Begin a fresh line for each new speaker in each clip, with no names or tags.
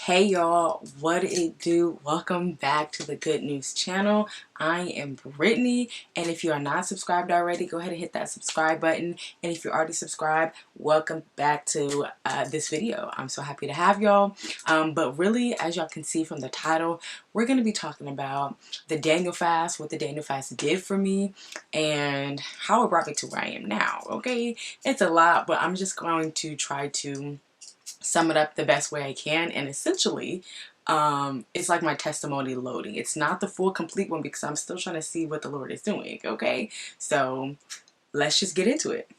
Hey y'all, what it do? Welcome back to the Good News channel. I am Brittany, and if you are not subscribed already, go ahead and hit that subscribe button. And if you're already subscribed, welcome back to this video. I'm so happy to have y'all. But really, as y'all can see from the title, we're going to be talking about the Daniel fast, what the Daniel fast did for me, and how it brought me to where I am now. Okay, it's a lot, but I'm just going to try to sum it up the best way I can, and essentially it's like my testimony loading. It's not the full complete one because I'm still trying to see what the Lord is doing. Okay, so let's just get into it.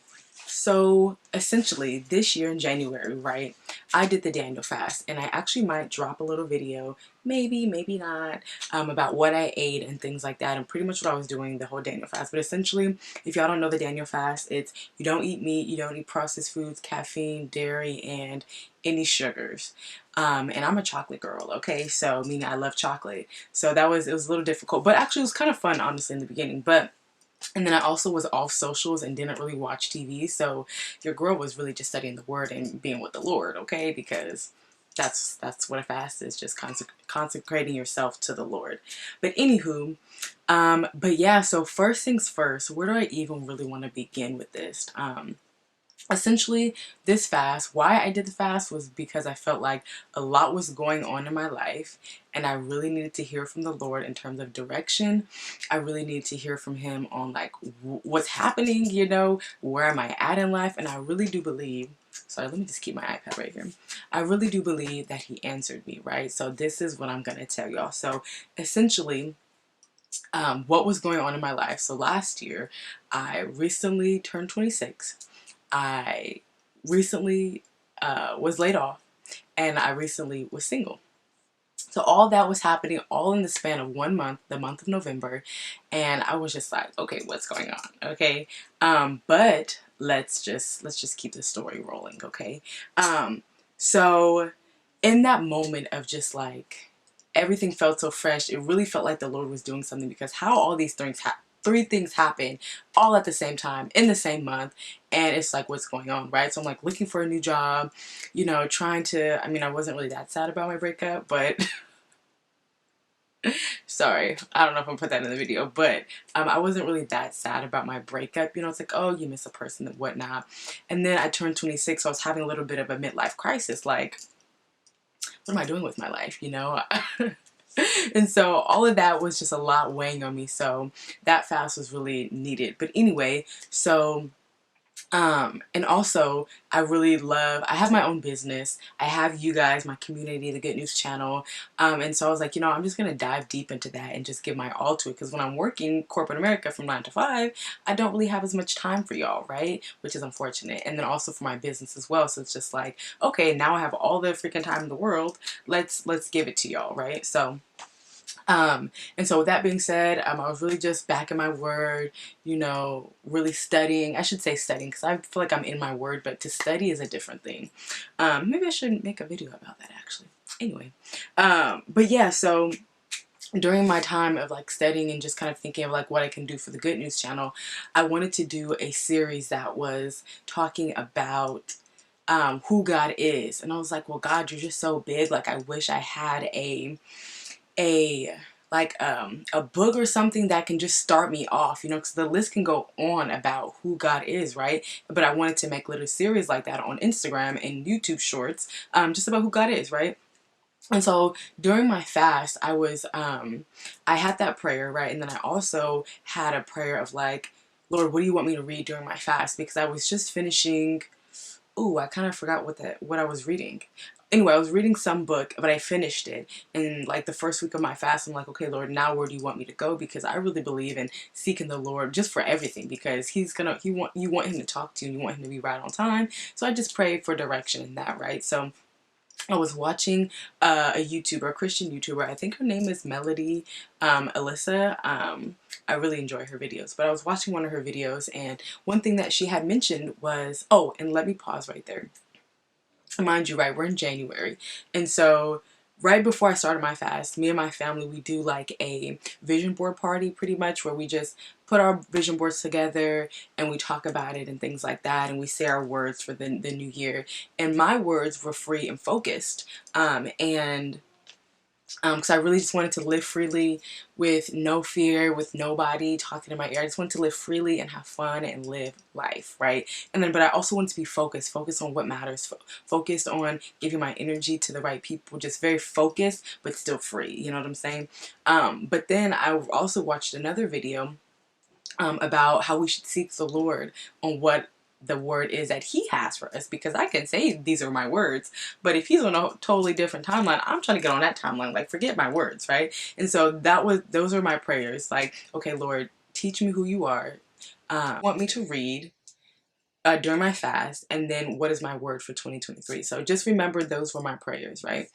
So essentially this year in January, right, I did the Daniel fast, and I actually might drop a little video, maybe not, about what I ate and things like that, and pretty much what I was doing the whole Daniel fast. But essentially, if y'all don't know the Daniel fast, it's you don't eat meat, you don't eat processed foods, caffeine, dairy, and any sugars. And I'm a chocolate girl, okay, so meaning I love chocolate. So it was a little difficult, but actually it was kind of fun, honestly, in the beginning. And then I also was off socials and didn't really watch TV. So your girl was really just studying the word and being with the Lord, okay? Because that's what a fast is, just consecrating yourself to the Lord. But anywho, but yeah, so first things first, where do I even really want to begin with this? Essentially, this fast, why I did the fast was because I felt like a lot was going on in my life, and I really needed to hear from the Lord in terms of direction. I really needed to hear from Him on like what's happening, where am I at in life. And I really do believe, sorry, let me just keep my iPad right here. I really do believe that He answered me, right? So this is what I'm going to tell y'all. So essentially, what was going on in my life. So last year, I recently turned 26. I recently was laid off, and I recently was single. So all that was happening all in the span of 1 month, the month of November, and I was just like, okay, what's going on? Okay, but let's just keep the story rolling. Okay, so in that moment of just like everything felt so fresh, it really felt like the Lord was doing something, because how all these three things happen all at the same time in the same month, and it's like, what's going on, right? So I'm like looking for a new job, trying to, I wasn't really that sad about my breakup, but sorry, I don't know if I'm put that in the video, but I wasn't really that sad about my breakup. It's like, oh, you miss a person and whatnot. And then I turned 26, so I was having a little bit of a midlife crisis, like, what am I doing with my life, And so all of that was just a lot weighing on me. So that fast was really needed. But anyway, so and also I have my own business. I have you guys, my community, the Good News channel. And so I was like, I'm just going to dive deep into that and just give my all to it. Because when I'm working corporate America from 9 to 5, I don't really have as much time for y'all, right? Which is unfortunate. And then also for my business as well. So it's just like, okay, now I have all the freaking time in the world. Let's give it to y'all, right? So and so with that being said, I was really just back in my word, really studying. I should say studying, because I feel like I'm in my word, but to study is a different thing. Maybe I should make a video about that, actually. Anyway, but yeah, so during my time of like studying and just kind of thinking of like what I can do for the Good News channel, I wanted to do a series that was talking about who God is. And I was like, well, God, you're just so big. Like, I wish I had a book or something that can just start me off, because the list can go on about who God is, right? But I wanted to make little series like that on Instagram and YouTube shorts, just about who God is, right? And so during my fast, I had that prayer, right? And then I also had a prayer of like, Lord, what do you want me to read during my fast? Because I was just finishing, I kind of forgot what I was reading. Anyway, I was reading some book, but I finished it. And like the first week of my fast, I'm like, okay, Lord, now where do you want me to go? Because I really believe in seeking the Lord just for everything, because you want Him to talk to you, and you want Him to be right on time. So I just pray for direction in that, right? So I was watching a Christian YouTuber. I think her name is Alisa. I really enjoy her videos, but I was watching one of her videos, and one thing that she had mentioned was, and let me pause right there. Mind you, right, we're in January, and so right before I started my fast, me and my family, we do like a vision board party pretty much, where we just put our vision boards together and we talk about it and things like that, and we say our words for the new year. And my words were free and focused. And because I really just wanted to live freely with no fear, with nobody talking in my ear. I just wanted to live freely and have fun and live life, right? And then, but I also wanted to be focused on what matters, focused on giving my energy to the right people, just very focused, but still free. You know what I'm saying? But then I also watched another video about how we should seek the Lord on what the word is that he has for us, because I can say these are my words, but if he's on a totally different timeline, I'm trying to get on that timeline. Like, forget my words, right? And so those are my prayers. Like, okay, Lord, teach me who you are. Want me to read during my fast, and then what is my word for 2023? So just remember, those were my prayers, right?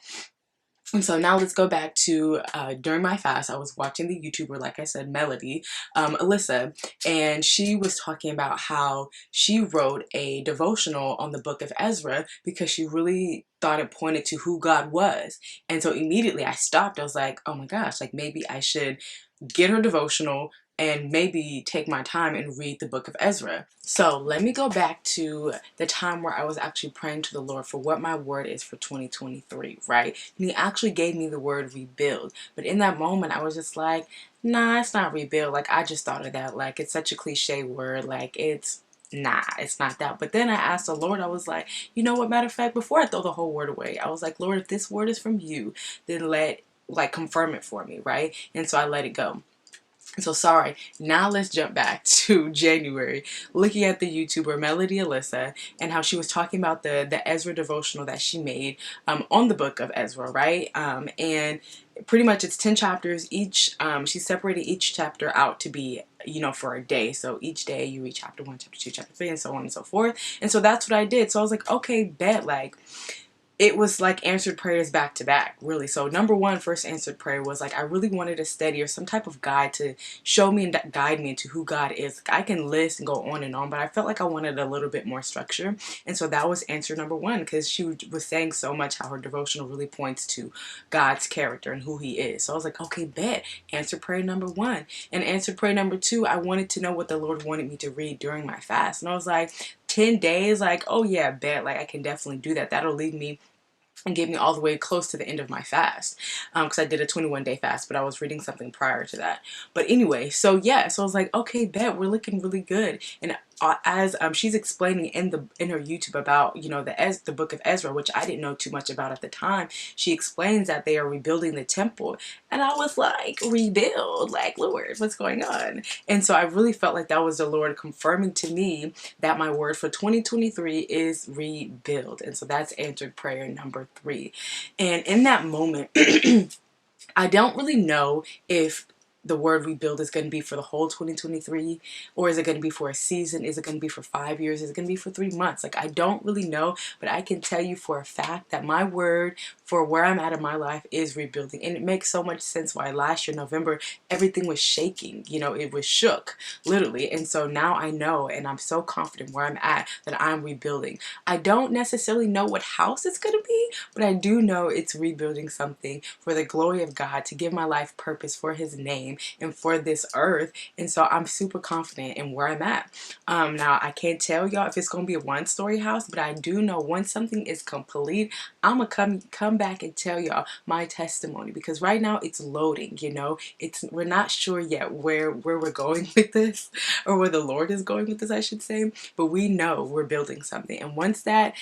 And so now let's go back to during my fast, I was watching the YouTuber, like I said, Melody, Alisa, and she was talking about how she wrote a devotional on the book of Ezra because she really thought it pointed to who God was. And so immediately I stopped. I was like, oh my gosh, like maybe I should get her devotional and maybe take my time and read the book of Ezra. So let me go back to the time where I was actually praying to the Lord for what my word is for 2023, right? And he actually gave me the word rebuild. But in that moment, I was just like, nah, it's not rebuild. Like, I just thought of that. Like, it's such a cliche word. Like, it's not that. But then I asked the Lord, I was like, you know what, matter of fact, before I throw the whole word away, I was like, Lord, if this word is from you, then confirm it for me, right? And so I let it go. So sorry, now let's jump back to January, looking at the YouTuber Melody Alisa and how she was talking about the Ezra devotional that she made on the book of Ezra, right? And pretty much it's 10 chapters each. She separated each chapter out to be, you know, for a day. So each day you read chapter 1, chapter 2, chapter 3, and so on and so forth. And so that's what I did. So I was like, okay, bet, like, it was like answered prayers back to back, really. So number one, first answered prayer was like, I really wanted a study or some type of guide to show me and guide me into who God is. Like, I can list and go on and on, but I felt like I wanted a little bit more structure. And so that was answer number one, because she was saying so much how her devotional really points to God's character and who he is. So I was like, okay, bet. Answer prayer number one. And answer prayer number two, I wanted to know what the Lord wanted me to read during my fast. And I was like, 10 days, like, oh yeah, bet, like I can definitely do that. That'll lead me and get me all the way close to the end of my fast, because I did a 21-day fast, but I was reading something prior to that. But anyway, so yeah, so I was like, okay, bet, we're looking really good. And as she's explaining in her YouTube about, you know, the book of Ezra, which I didn't know too much about at the time, she explains that they are rebuilding the temple, and I was like, rebuild, like, Lord, what's going on? And so I really felt like that was the Lord confirming to me that my word for 2023 is rebuild. And so that's answered prayer number 3. And in that moment, I don't really know if the word rebuild is going to be for the whole 2023, or is it going to be for a season? Is it going to be for 5 years? Is it going to be for 3 months? Like, I don't really know, but I can tell you for a fact that my word for where I'm at in my life is rebuilding. And it makes so much sense why last year, November, everything was shaking. You know, it was shook, literally. And so now I know, and I'm so confident where I'm at, that I'm rebuilding. I don't necessarily know what house it's going to be, but I do know it's rebuilding something for the glory of God, to give my life purpose for his name and for this earth. And so I'm super confident in where I'm at. Now, I can't tell y'all if it's going to be a one-story house, but I do know once something is complete, I'm going to come back and tell y'all my testimony, because right now it's loading, you know. We're not sure yet where we're going with this, or where the Lord is going with this, I should say, but we know we're building something. And once that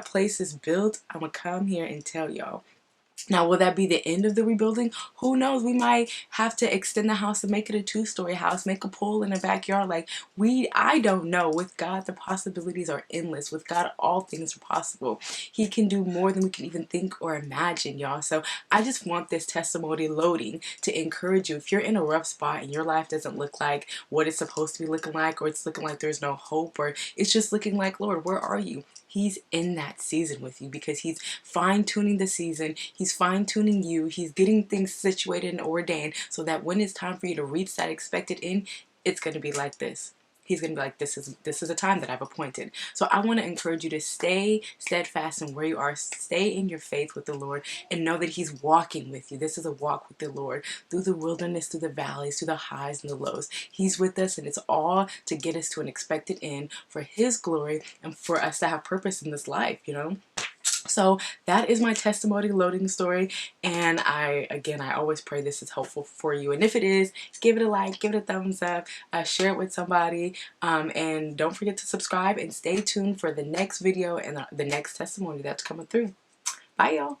place is built, I'm going to come here and tell y'all. Now, will that be the end of the rebuilding? Who knows? We might have to extend the house and make it a 2-story house, make a pool in the backyard. Like, I don't know. With God, the possibilities are endless. With God, all things are possible. He can do more than we can even think or imagine, y'all. So I just want this testimony loading to encourage you. If you're in a rough spot and your life doesn't look like what it's supposed to be looking like, or it's looking like there's no hope, or it's just looking like, Lord, where are you? He's in that season with you, because he's fine-tuning the season. He's fine-tuning you. He's getting things situated and ordained so that when it's time for you to reach that expected end, it's going to be like this. He's going to be like, this is a time that I've appointed. So I want to encourage you to stay steadfast in where you are. Stay in your faith with the Lord and know that He's walking with you. This is a walk with the Lord through the wilderness, through the valleys, through the highs and the lows. He's with us, and it's all to get us to an expected end for His glory and for us to have purpose in this life, you know? So that is my testimony loading story, and I always pray this is helpful for you, and if it is, give it a like, give it a thumbs up, share it with somebody, and don't forget to subscribe and stay tuned for the next video and the next testimony that's coming through. Bye y'all.